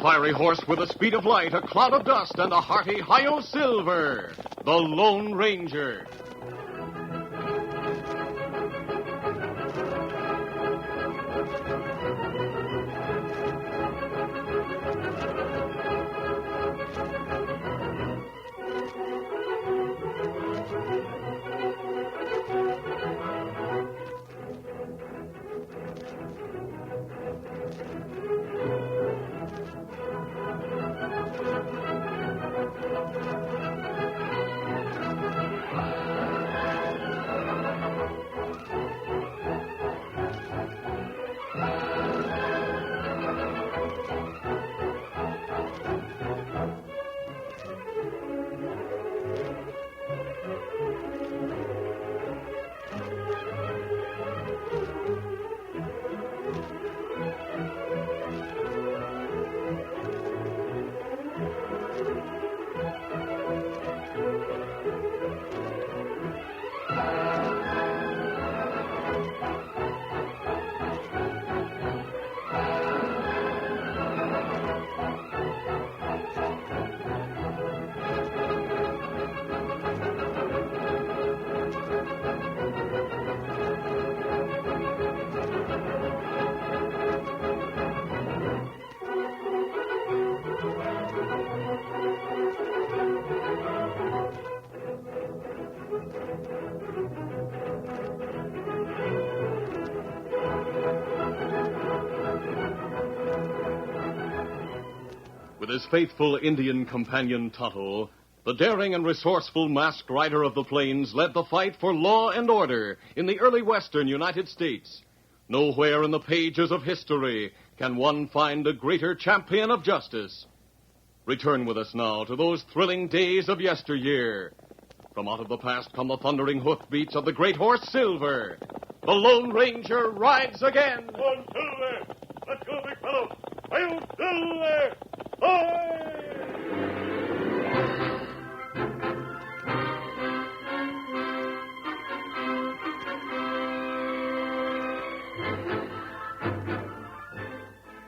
fiery horse with the speed of light, a cloud of dust, and a hearty Hi-Yo Silver, the Lone Ranger. With his faithful Indian companion Tonto, the daring and resourceful masked rider of the plains led the fight for law and order in the early western United States. Nowhere in the pages of history can one find a greater champion of justice. Return with us now to those thrilling days of yesteryear. From out of the past come the thundering hoofbeats of the great horse Silver. The Lone Ranger rides again. On Silver! Let's go, big fellow! Hail Silver! Hi!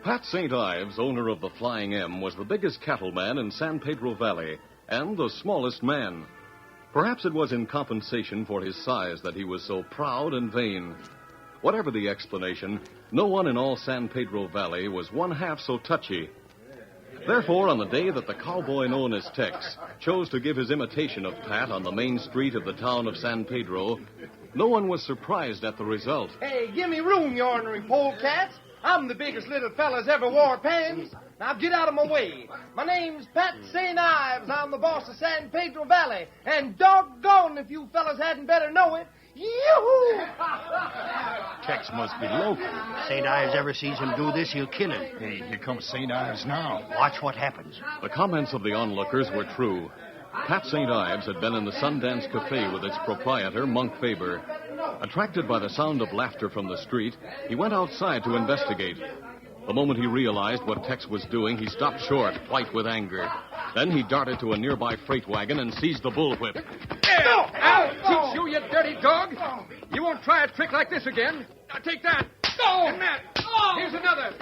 Pat St. Ives, owner of the Flying M, was the biggest cattleman in San Pedro Valley and the smallest man. Perhaps it was in compensation for his size that he was so proud and vain. Whatever the explanation, no one in all San Pedro Valley was one half so touchy. Therefore, on the day that the cowboy known as Tex chose to give his imitation of Pat on the main street of the town of San Pedro, no one was surprised at the result. Hey, give me room, you ornery polecats. I'm the biggest little fella's ever wore pants. Now get out of my way. My name's Pat St. Ives. I'm the boss of San Pedro Valley. And doggone if you fellas hadn't better know it. Yoo-hoo! Tex must be local. St. Ives ever sees him do this, he'll kill him. Hey, here comes St. Ives now. Watch what happens. The comments of the onlookers were true. Pat St. Ives had been in the Sundance Cafe with its proprietor, Monk Faber. Attracted by the sound of laughter from the street, he went outside to investigate. The moment he realized what Tex was doing, he stopped short, white with anger. Then he darted to a nearby freight wagon and seized the bullwhip. I'll teach you, you dirty dog. You won't try a trick like this again. Now take that. And that. Here's another.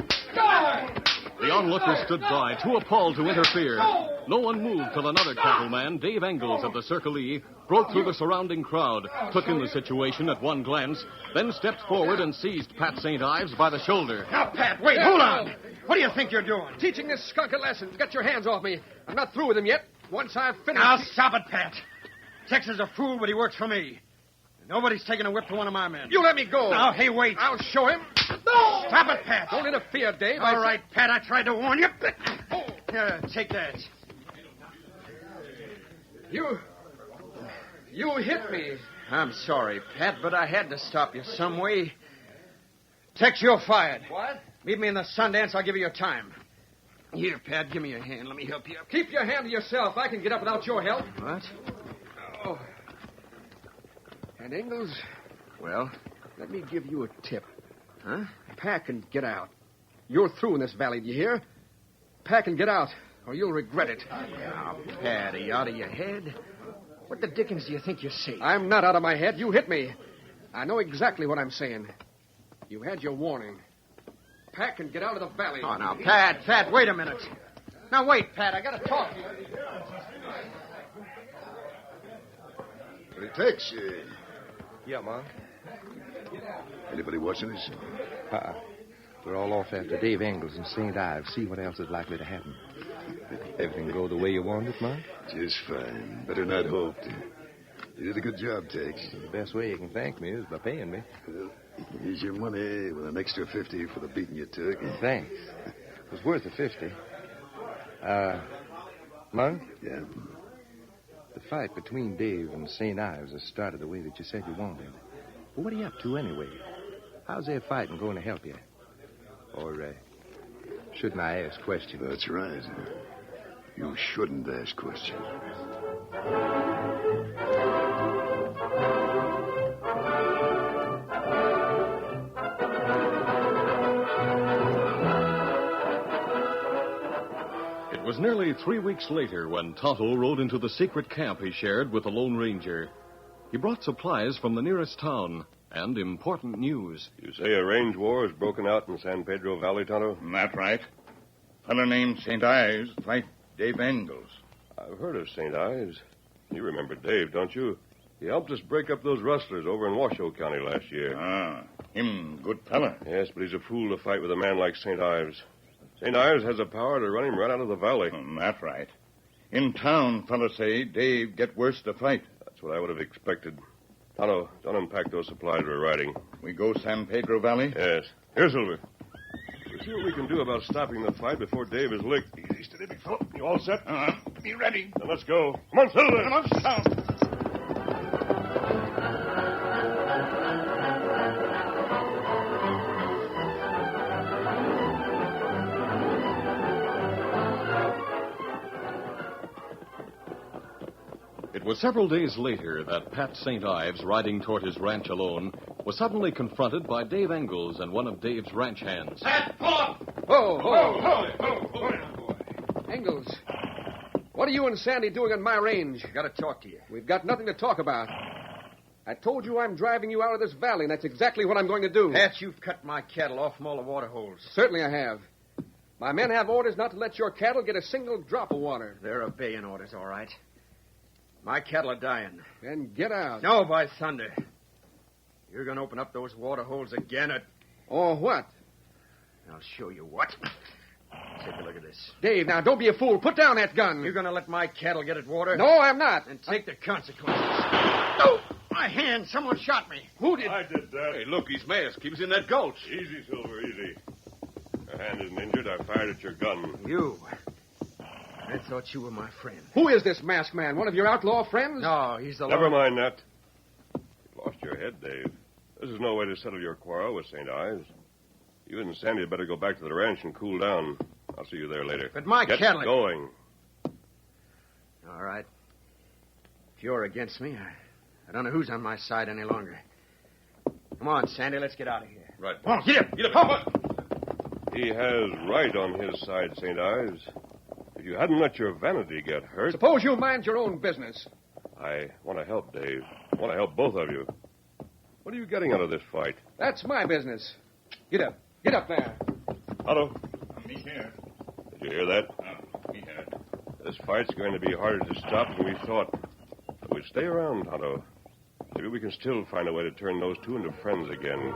The onlookers stood by, too appalled to interfere. No one moved till another cattleman, Dave Engels of the Circle E, broke through the surrounding crowd, took in the situation at one glance, then stepped forward and seized Pat St. Ives by the shoulder. Now, Pat, wait, hold on. What do you think you're doing? Teaching this skunk a lesson. Get your hands off me. I'm not through with him yet. Once I've finished... Now, stop it, Pat. Tex is a fool, but he works for me. Nobody's taking a whip to one of my men. You let me go. Now, hey, wait. I'll show him. No! Stop it, Pat. Don't interfere, Dave. All right, Pat, I tried to warn you. Here, take that. You hit me. I'm sorry, Pat, but I had to stop you some way. Tex, you're fired. What? Meet me in the Sundance. I'll give you your time. Here, Pat, give me your hand. Let me help you up. Keep your hand to yourself. I can get up without your help. What? Oh. And Ingalls? Well, let me give you a tip. Huh? Pack and get out. You're through in this valley, do you hear? Pack and get out, or you'll regret it. Now, Pat, are you out of your head? What the dickens do you think you're saying? I'm not out of my head. You hit me. I know exactly what I'm saying. You had your warning. pack and get out of the valley. Oh, now, Pat, wait a minute. Now, wait, Pat, I gotta talk to you. What it takes? Yeah, Monk. Anybody watching us? We're all off after Dave Engels and St. Ives. See what else is likely to happen. Everything go the way you want it, Monk? Just fine. Better not hope. You did a good job, Tex. The best way you can thank me is by paying me. Well, here's your money with an extra 50 for the beating you took. Thanks. It was worth the 50. Monk? Yeah? The fight between Dave and St. Ives has started the way that you said you wanted. Well, what are you up to anyway? How's their fighting going to help you? Or, shouldn't I ask questions? That's right. You shouldn't ask questions. It was nearly 3 weeks later when Tonto rode into the secret camp he shared with the Lone Ranger. He brought supplies from the nearest town and important news. You say a range war has broken out in San Pedro Valley, Tonto? That's right. Fellow named St. Ives fight Dave Engels. I've heard of St. Ives. You remember Dave, don't you? He helped us break up those rustlers over in Washoe County last year. Him good fella. Yes, but he's a fool to fight with a man like St. Ives. St. Ives has the power to run him right out of the valley. That's right. In town, fellas say Dave get worse to fight. That's what I would have expected. Tonto, don't unpack those supplies we're riding. We go San Pedro Valley? Yes. Here, Silver. We'll see what we can do about stopping the fight before Dave is licked. Easy, steady, big fellow. You all set? Be ready. Then let's go. Come on, Silver. Come on, down. It was several days later that Pat St. Ives, riding toward his ranch alone, was suddenly confronted by Dave Engels and one of Dave's ranch hands. Pat, pull up! Whoa. Engels, what are you and Sandy doing on my range? Gotta talk to you. We've got nothing to talk about. I told you I'm driving you out of this valley, and that's exactly what I'm going to do. Pat, you've cut my cattle off from all the water holes. Certainly I have. My men have orders not to let your cattle get a single drop of water. They're obeying orders, all right. My cattle are dying. Then get out. No, by thunder. You're going to open up those water holes again at... Or what? I'll show you what. Take a look at this. Dave, now, don't be a fool. Put down that gun. You're going to let my cattle get at water? No, I'm not. And take the consequences. Oh, my hand. Someone shot me. Who did? I did that. Hey, look, he's masked. He was in that gulch. Easy, Silver, easy. Your hand isn't injured. I fired at your gun. You. I thought you were my friend. Who is this masked man? One of your outlaw friends? No, he's the Never mind that. You've lost your head, Dave. This is no way to settle your quarrel with St. Ives. You and Sandy had better go back to the ranch and cool down. I'll see you there later. But my Get cattle... going. All right. If you're against me, I don't know who's on my side any longer. Come on, Sandy, let's get out of here. Right. Come on, get up. Get up. Come on. He has right on his side, St. Ives. If you hadn't let your vanity get hurt... Suppose you mind your own business. I want to help, Dave. I want to help both of you. What are you getting out of this fight? That's my business. Get up. Get up there. Otto, Me here. did you hear that? Me here. This fight's going to be harder to stop than we thought. But we stay around, Otto. Maybe we can still find a way to turn those two into friends again.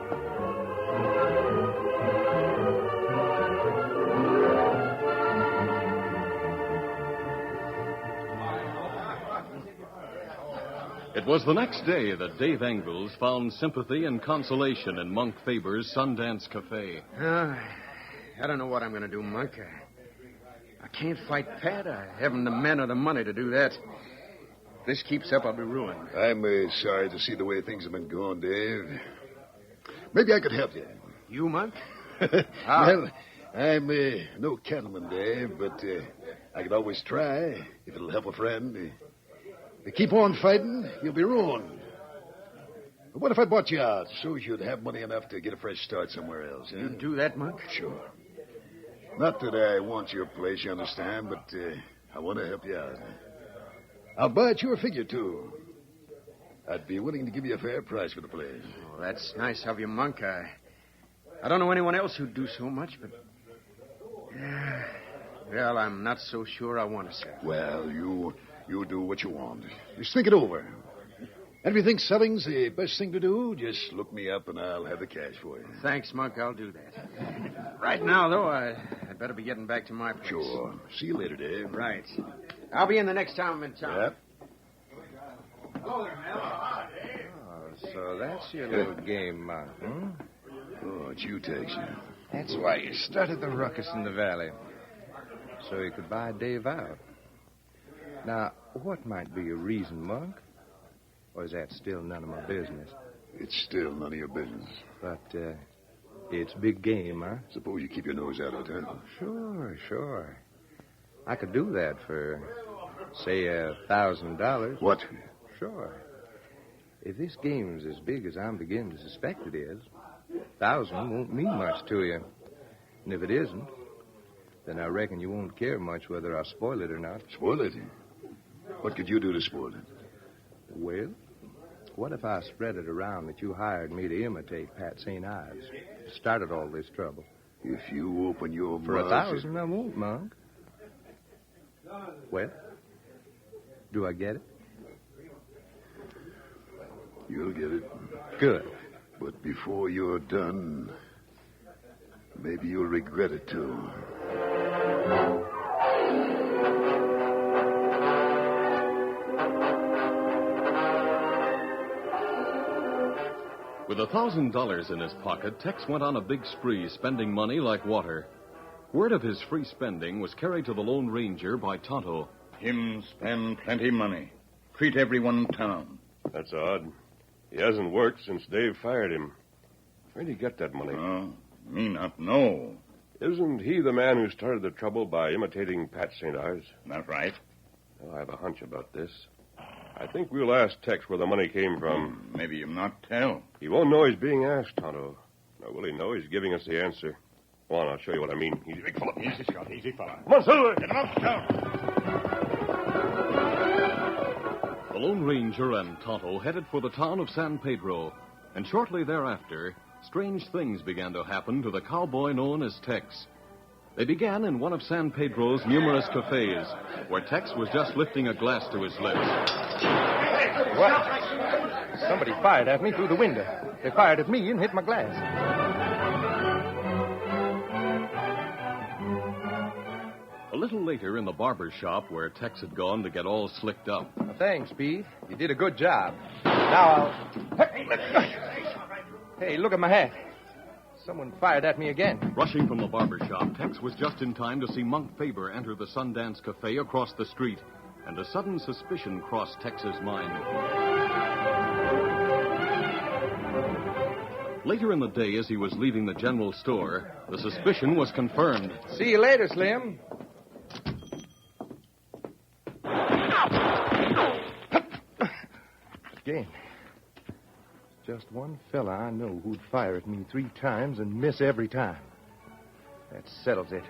It was the next day that Dave Engels found sympathy and consolation in Monk Faber's Sundance Cafe. I don't know what I'm going to do, Monk. I can't fight Pat. I haven't the men or the money to do that. If this keeps up, I'll be ruined. I'm sorry to see the way things have been going, Dave. Maybe I could help you. You, Monk? Well, I'm no cattleman, Dave, but I could always try if it'll help a friend. If you keep on fighting, you'll be ruined. But what if I bought you out so you'd have money enough to get a fresh start somewhere else? Huh? You'd do that, Monk? Sure. Not that I want your place, you understand, but I want to help you out. I'll buy at your figure, too. I'd be willing to give you a fair price for the place. Oh, that's nice of you, Monk. I don't know anyone else who'd do so much, but... Well, I'm not so sure I want to sell. Well, you do what you want. Just think it over. And if you think selling's the best thing to do, just look me up and I'll have the cash for you. Thanks, Monk. I'll do that. Right now, though, I'd better be getting back to my place. Sure. See you later, Dave. Right. I'll be in the next time I'm in town. Yep. Oh, so that's your little game, Monk, hmm? Oh, it's you, Tex. That's why you started the ruckus in the valley. So you could buy Dave out. Now, what might be your reason, Monk? Or is that still none of my business? It's still none of your business. But, it's big game, huh? Suppose you keep your nose out of it, huh? Sure. I could do that for, say, $1,000. What? Sure. If this game's as big as I'm beginning to suspect it is, 1,000 won't mean much to you. And if it isn't, then I reckon you won't care much whether I spoil it or not. Spoil it? What could you do to spoil it? Well, what if I spread it around that you hired me to imitate Pat St. Ives? Started all this trouble. If you open your mouth... For 1,000, I won't, Monk. Well, do I get it? You'll get it. Good. But before you're done, maybe you'll regret it, too. With $1,000 in his pocket, Tex went on a big spree, spending money like water. Word of his free spending was carried to the Lone Ranger by Tonto. Him spend plenty money. Treat everyone in town. That's odd. He hasn't worked since Dave fired him. Where'd he get that money? Oh, me not know. Isn't he the man who started the trouble by imitating Pat St. Ives? Not right. Well, I have a hunch about this. I think we'll ask Tex where the money came from. Maybe him not tell. He won't know he's being asked, Tonto. Nor will he know he's giving us the answer. Go on, I'll show you what I mean. Easy, big fella. Easy, Scott. Easy, fella. Come on, Silver. Get him up, Scout. The Lone Ranger and Tonto headed for the town of San Pedro, and shortly thereafter, strange things began to happen to the cowboy known as Tex. They began in one of San Pedro's numerous cafes, where Tex was just lifting a glass to his lips. What? Somebody fired at me through the window. They fired at me and hit my glass. A little later in the barber shop where Tex had gone to get all slicked up. Well, thanks, Pete. You did a good job. Now I'll... Hey, look at my hat. Someone fired at me again. Rushing from the barber shop, Tex was just in time to see Monk Faber enter the Sundance Cafe across the street, and a sudden suspicion crossed Tex's mind. Later in the day, as he was leaving the general store, the suspicion was confirmed. See you later, Slim. Again. Just one fella I know who'd fire at me 3 times and miss every time. That settles it.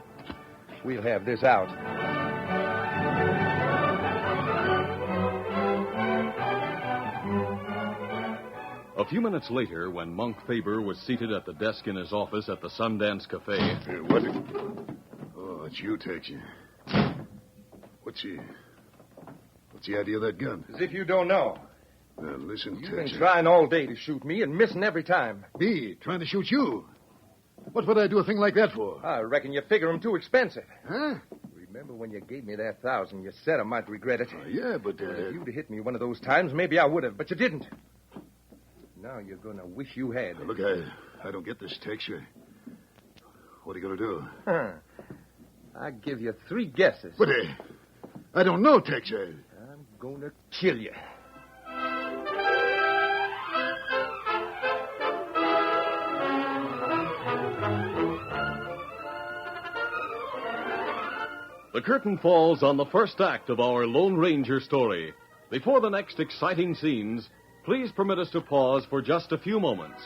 We'll have this out. A few minutes later, when Monk Faber was seated at the desk in his office at the Sundance Cafe... What? Oh, it's you, Tex. What's the idea of that gun? As if you don't know. Now, listen, You've Tex. been trying all day to shoot me and missing every time. Me? Trying to shoot you? What would I do a thing like that for? I reckon you figure 'em too expensive. Huh? Remember when you gave me that 1,000, you said I might regret it. Yeah, but... If you'd hit me one of those times, maybe I would have, but you didn't. Now you're going to wish you had. Look, I don't get this, Tex. What are you going to do? Huh. I give you 3 guesses. But, I don't know, Tex. I'm going to kill you. The curtain falls on the first act of our Lone Ranger story. Before the next exciting scenes, please permit us to pause for just a few moments.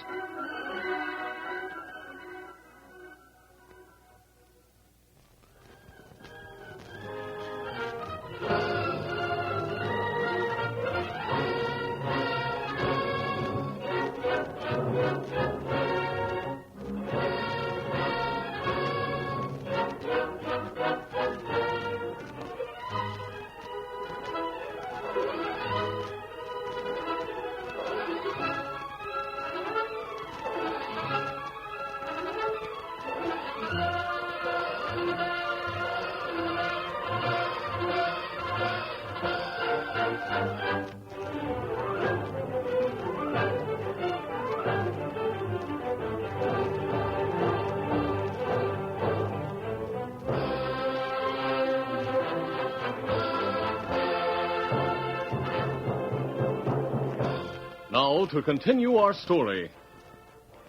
now to continue our story.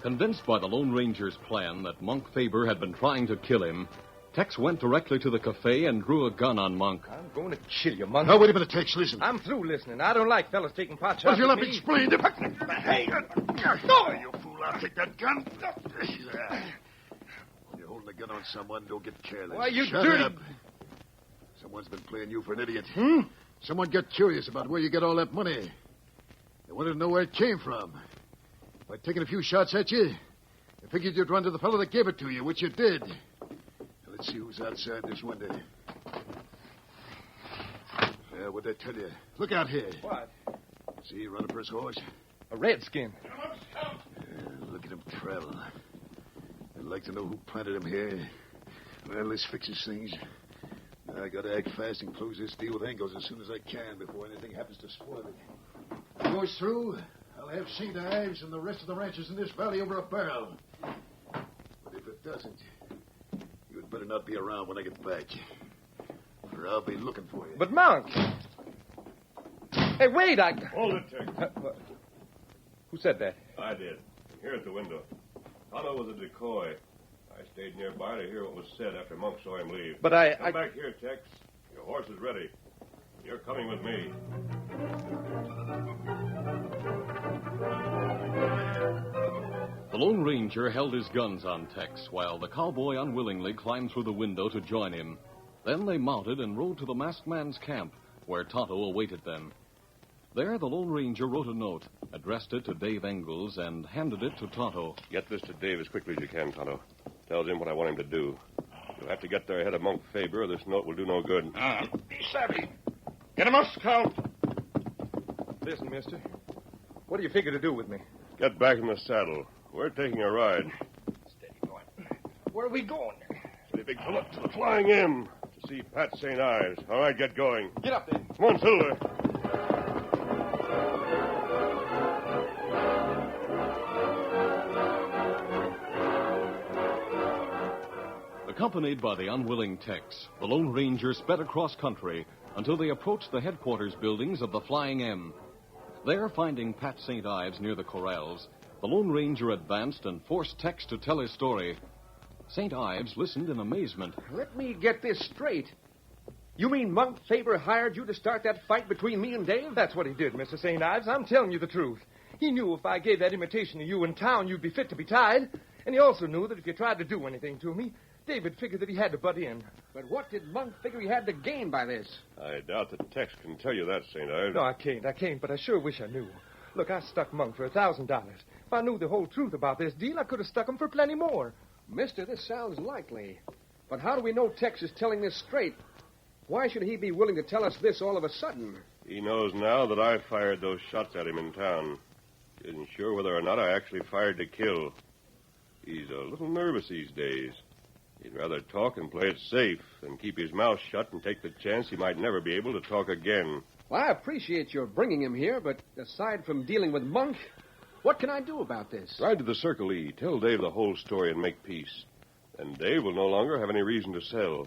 Convinced by the Lone Ranger's plan that Monk Faber had been trying to kill him, Tex went directly to the cafe and drew a gun on Monk. I'm going to kill you, Monk. Now, wait a minute, Tex. Listen. I'm through listening. I don't like fellas taking pot shots. Well, if you at let me explain. Hey, no, you fool. I'll take that gun. When you're holding a gun on someone, don't get careless. Why, you Shut dirty... up. Someone's been playing you for an idiot. Hmm? Someone got curious about where you get all that money. They wanted to know where it came from. By taking a few shots at you, they figured you'd run to the fellow that gave it to you, which you did. Now, let's see who's outside this window. What'd I tell you? Look out here. What? See, running for his horse? A redskin. Look at him travel. I'd like to know who planted him here. Well, this fixes things. I gotta act fast and close this deal with Engels as soon as I can before anything happens to spoil it. If it goes through, I'll have St. Ives and the rest of the ranches in this valley over a barrel. But if it doesn't, you'd better not be around when I get back. Or I'll be looking for you. But, Monk... Hey, wait, Hold it, Tex. Who said that? I did. Here at the window. Tonto was a decoy. I stayed nearby to hear what was said after Monk saw him leave. But Come back here, Tex. Your horse is ready. You're coming with me. The Lone Ranger held his guns on Tex while the cowboy unwillingly climbed through the window to join him. Then they mounted and rode to the masked man's camp, where Tonto awaited them. There, the Lone Ranger wrote a note, addressed it to Dave Engels, and handed it to Tonto. Get this to Dave as quickly as you can, Tonto. Tells him what I want him to do. You'll have to get there ahead of Monk Faber, or this note will do no good. Be savvy. Get him up, Scout. Listen, mister. What do you figure to do with me? Get back in the saddle. We're taking a ride. Steady, boy. Where are we going? Say, big fella, to the Flying M to see Pat St. Ives. All right, get going. Get up there. Come on, Silver. Accompanied by the unwilling Tex, the Lone Ranger sped across country until they approached the headquarters buildings of the Flying M. There, finding Pat St. Ives near the corrals, the Lone Ranger advanced and forced Tex to tell his story. St. Ives listened in amazement. Let me get this straight. You mean Monk Faber hired you to start that fight between me and Dave? That's what he did, Mr. St. Ives. I'm telling you the truth. He knew if I gave that invitation to you in town, you'd be fit to be tied. And he also knew that if you tried to do anything to me, David figured that he had to butt in. But what did Monk figure he had to gain by this? I doubt that Tex can tell you that, St. Ives. No, I can't, but I sure wish I knew. Look, I stuck Monk for $1,000. If I knew the whole truth about this deal, I could have stuck him for plenty more. Mister, this sounds likely. But how do we know Tex is telling this straight? Why should he be willing to tell us this all of a sudden? He knows now that I fired those shots at him in town. He isn't sure whether or not I actually fired to kill. He's a little nervous these days. He'd rather talk and play it safe than keep his mouth shut and take the chance he might never be able to talk again. Well, I appreciate your bringing him here, but aside from dealing with Monk, what can I do about this? Ride to the Circle E. Tell Dave the whole story and make peace. And Dave will no longer have any reason to sell.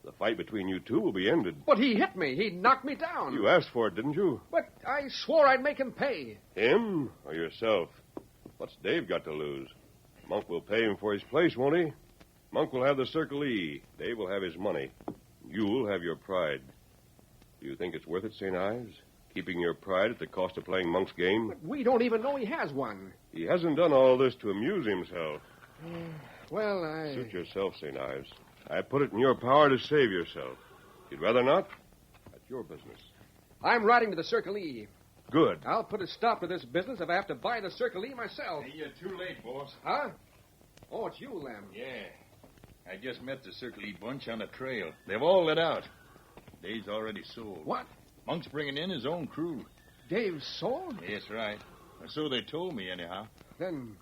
The fight between you two will be ended. But he hit me. He knocked me down. You asked for it, didn't you? But I swore I'd make him pay. Him or yourself? What's Dave got to lose? Monk will pay him for his place, won't he? Monk will have the Circle E. Dave will have his money. You'll have your pride. Do you think it's worth it, St. Ives? Keeping your pride at the cost of playing Monk's game? But we don't even know he has one. He hasn't done all this to amuse himself. Well, I... Suit yourself, St. Ives. I put it in your power to save yourself. You'd rather not? That's your business. I'm riding to the Circle E. Good. I'll put a stop to this business if I have to buy the Circle E myself. Hey, you're too late, boss. Huh? Oh, it's you, Lem. Yeah. I just met the Circle E bunch on the trail. They've all let out. Dave's already sold. What? Monk's bringing in his own crew. Dave sold? Yes, right. Or so they told me, anyhow. Then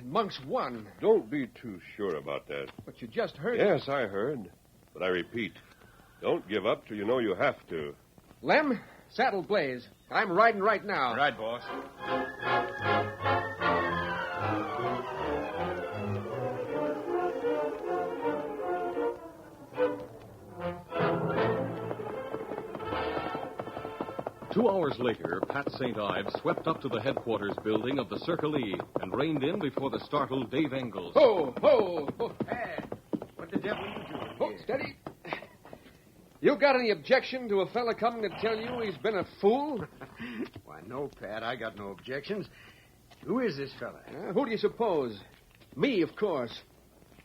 Monk's won. Don't be too sure about that. But you just heard... Yes, I heard. But I repeat, don't give up till you know you have to. Lem, saddle Blaze. I'm riding right now. Right, boss. 2 hours later, Pat St. Ives swept up to the headquarters building of the Circle E and reined in before the startled Dave Engels. Ho, ho, ho. Pat, what the devil are you doing Oh, here? steady. You got any objection to a fella coming to tell you he's been a fool? Why, no, Pat. I got no objections. Who is this fella? Who do you suppose? Me, of course.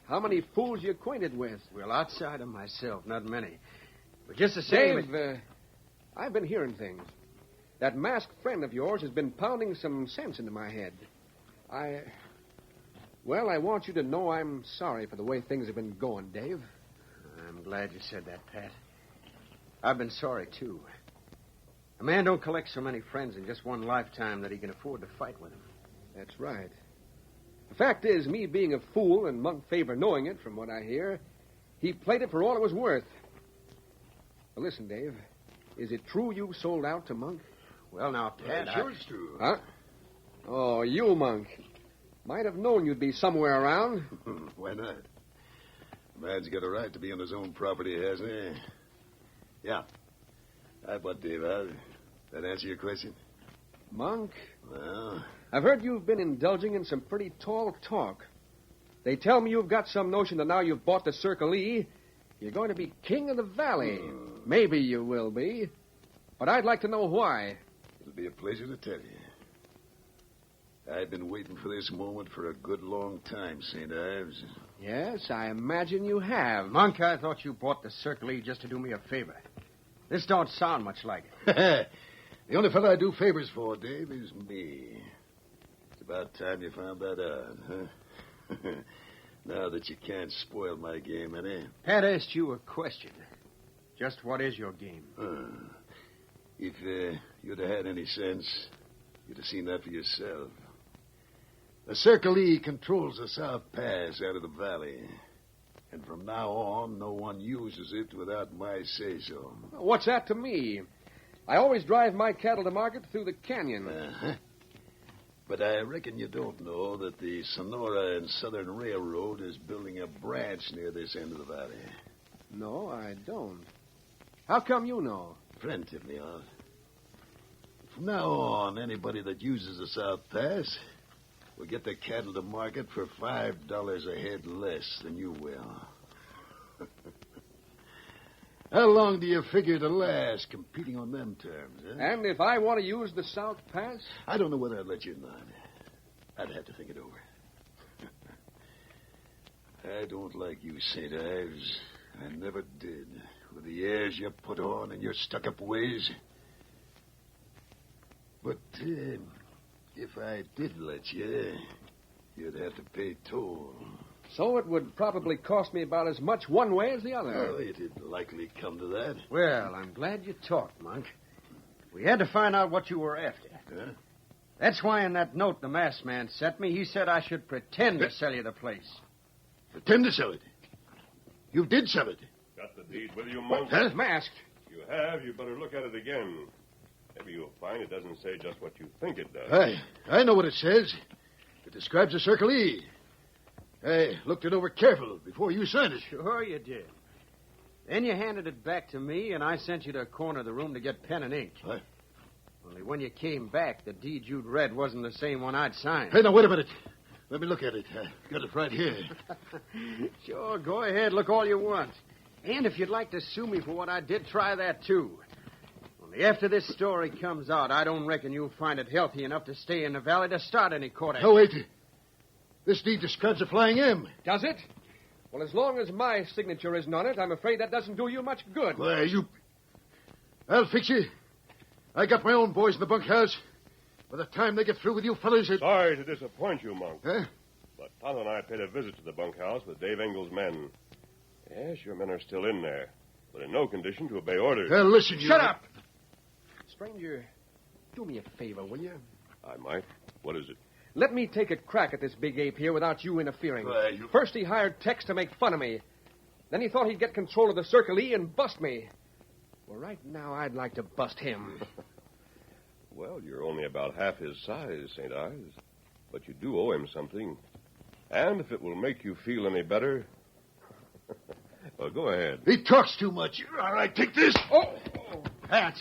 How many fools you acquainted with? Well, outside of myself, not many. But just the same... Dave, I've been hearing things. That masked friend of yours has been pounding some sense into my head. I want you to know I'm sorry for the way things have been going, Dave. I'm glad you said that, Pat. I've been sorry, too. A man don't collect so many friends in just one lifetime that he can afford to fight with them. That's right. The fact is, me being a fool and Monk Faber knowing it, from what I hear, he played it for all it was worth. Well, listen, Dave. Is it true you sold out to Monk? Well, now, Pat, Sure it's true. Huh? Oh, you, Monk. Might have known you'd be somewhere around. Why not? A man's got a right to be on his own property, hasn't he? Yeah. I bought Dave out. That answer your question? Monk, Well, I've heard you've been indulging in some pretty tall talk. They tell me you've got some notion that now you've bought the Circle E, you're going to be king of the valley. Maybe you will be. But I'd like to know why. it'll be a pleasure to tell you. I've been waiting for this moment for a good long time, St. Ives. Yes, I imagine you have. Monk, I thought you bought the Circle E just to do me a favor. This don't sound much like it. The only fellow I do favors for, Dave, is me. It's about time you found that out, huh? Now that you can't spoil my game, any. Pat asked you a question. Just what is your game? If you'd have had any sense, you'd have seen that for yourself. The Circle E controls the South Pass out of the valley. And from now on, no one uses it without my say-so. What's that to me? I always drive my cattle to market through the canyon. Uh-huh. But I reckon you don't know that the Sonora and Southern Railroad is building a branch near this end of the valley. No, I don't. How come you know? A friend tipped me off. From now on, anybody that uses the South Pass will get their cattle to market for $5 a head less than you will. How long do you figure to last competing on them terms, huh? And if I want to use the South Pass? I don't know whether I'd let you or not. I'd have to think it over. I don't like you, St. Ives. I never did. With the airs you put on and your stuck-up ways. But if I did let you, you'd have to pay toll. So it would probably cost me about as much one way as the other. Oh, it'd likely come to that. Well, I'm glad you talked, Monk. We had to find out what you were after. Huh? That's why in that note the masked man sent me, he said I should pretend to sell you the place. Pretend to sell it. You did sell it. Got the deed with you, Monk? Huh? Masked. If you have, you better look at it again. Maybe you'll find it doesn't say just what you think it does. I know what it says. It describes the Circle E. I looked it over careful before you signed it. Sure you did. Then you handed it back to me, and I sent you to a corner of the room to get pen and ink. What? Only when you came back, the deed you'd read wasn't the same one I'd signed. Hey, now, wait a minute. Let me look at it. I got it right here. Sure, go ahead. Look all you want. And if you'd like to sue me for what I did, try that, too. Only after this story comes out, I don't reckon you'll find it healthy enough to stay in the valley to start any court action. Oh, wait. This deed describes a Flying M. Does it? Well, as long as my signature isn't on it, I'm afraid that doesn't do you much good. Why, you... I'll fix you. I got my own boys in the bunkhouse. By the time they get through with you fellas, it... Sorry to disappoint you, Monk. Huh? But Tonto and I paid a visit to the bunkhouse with Dave Engel's men. Yes, your men are still in there, but in no condition to obey orders. Well, listen, you... Shut up! Stranger, do me a favor, will you? I might. What is it? Let me take a crack at this big ape here without you interfering. Why, you... First, he hired Tex to make fun of me. Then he thought he'd get control of the Circle E and bust me. Well, right now, I'd like to bust him. Well, you're only about half his size, St. Ives. But you do owe him something. And if it will make you feel any better... well, go ahead. He talks too much. All right, take this. Oh! Pat!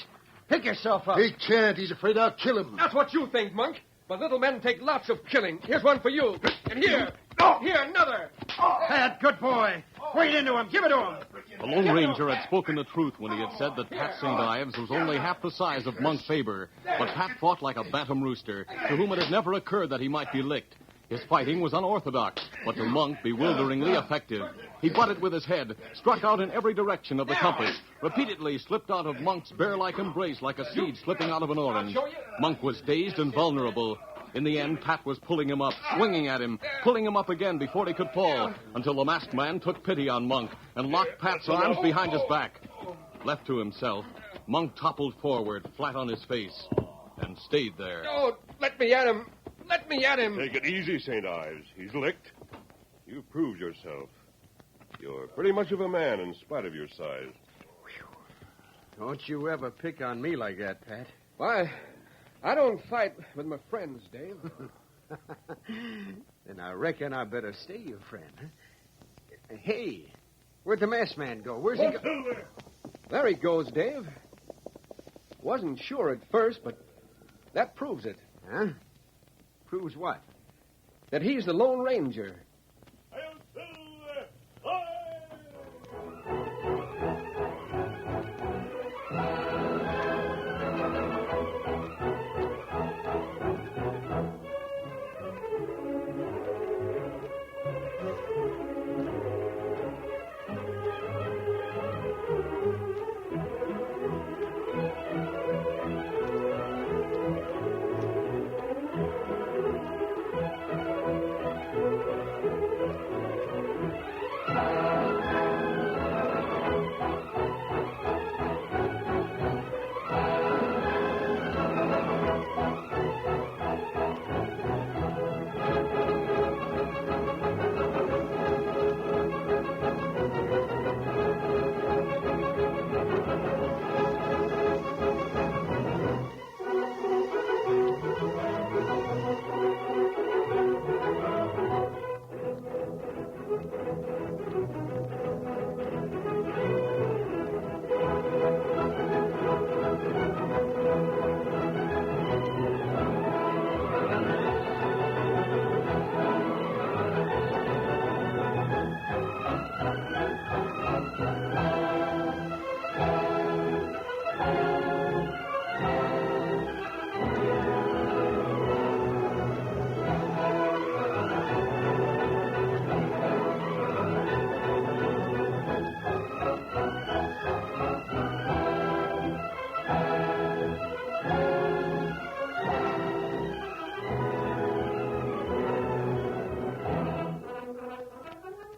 Pick yourself up. He can't. He's afraid I'll kill him. That's what you think, Monk. But little men take lots of killing. Here's one for you. And here. Oh, here, another. Pat, good boy. Wade into him. Give it to him. The Lone Ranger had spoken the truth when he had said that Pat St. Ives was only half the size of Monk Faber. But Pat fought like a bantam rooster, to whom it had never occurred that he might be licked. His fighting was unorthodox, but to Monk, bewilderingly effective. He butted with his head, struck out in every direction of the compass, repeatedly slipped out of Monk's bear-like embrace like a seed slipping out of an orange. Monk was dazed and vulnerable. In the end, Pat was pulling him up, swinging at him, pulling him up again before he could fall, until the masked man took pity on Monk and locked Pat's arms behind his back. Left to himself, Monk toppled forward, flat on his face, and stayed there. Oh, let me at him. Let me at him. Take it easy, St. Ives. He's licked. You've proved yourself. You're pretty much of a man in spite of your size. Don't you ever pick on me like that, Pat. Why, I don't fight with my friends, Dave. Then I reckon I better stay your friend, huh? Hey, where'd the masked man go? Where's he go? There he goes, Dave. Wasn't sure at first, but that proves it. Huh? Proves what? That he's the Lone Ranger.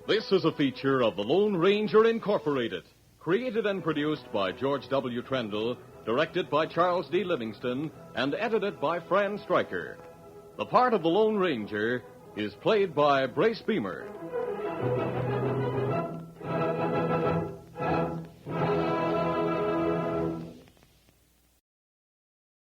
This is a feature of the Lone Ranger Incorporated, created and produced by George W. Trendle, directed by Charles D. Livingston, and edited by Fran Stryker. The part of the Lone Ranger is played by Brace Beamer.